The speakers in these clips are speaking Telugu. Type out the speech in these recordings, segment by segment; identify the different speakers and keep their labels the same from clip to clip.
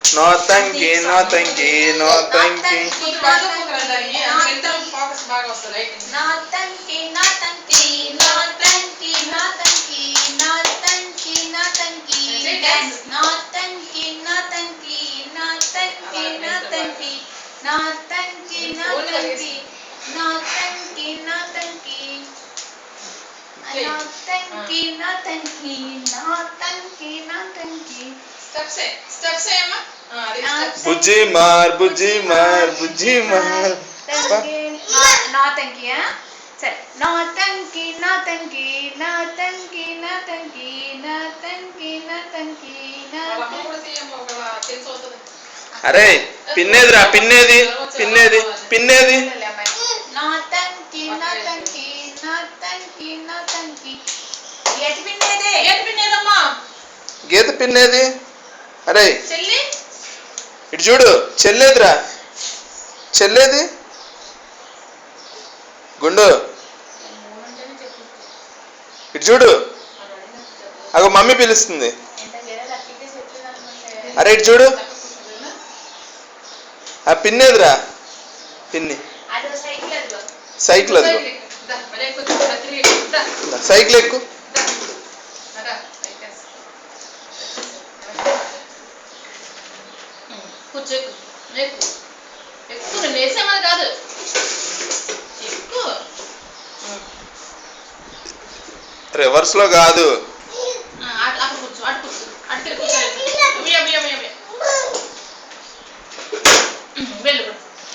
Speaker 1: No thank you, no thank you, no thank you. బుజ్జి మార్ బుజ్జి మార్ బుజ్జి మార్
Speaker 2: నా తంకి సరే నా తంకి నా తంకి నా తంకి నా తంకి నా తంకి నా తంకి నా
Speaker 1: అరే పిన్నేదిరా పిన్నేది పిన్నేది పిన్నేది
Speaker 2: నా తంకి నా తంకి నా తంకి నా తంకి ఎటు పిన్నేదే ఎటు పిన్నేదమ్మా
Speaker 1: గీత పిన్నేది అరే
Speaker 2: చెల్లి
Speaker 1: ఇటు చూడు చెల్లేదిరా చెల్లేది గుండు ఇటు చూడు అగో మమ్మీ పిలుస్తుంది అరే ఇటు చూడు ఆ పిన్నేదిరా పిన్ని సైకిల్ అది సైకిల్ ఎక్కు
Speaker 2: కాదు
Speaker 1: రివర్స్ లో కాదు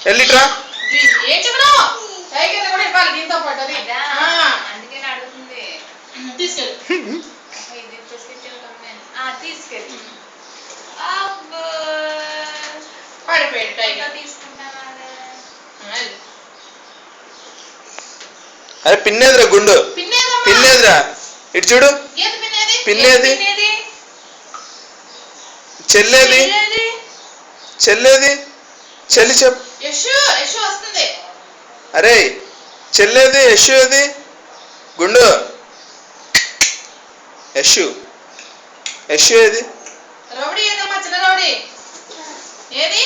Speaker 1: వెళ్ళిట్రా
Speaker 2: తీసుకెళ్ళి
Speaker 1: అరే పిన్నేదిరా గుండు పిన్నేదిరా ఇటు చూడు పిన్నేది చెల్లేది చెల్లేది చెల్లి చెప్పు అరే చెల్లేది యశు ఏది గుండు యశు యశు ఏది
Speaker 2: రౌడీ ఏదమ్మా చిన్న రౌడీ ఏది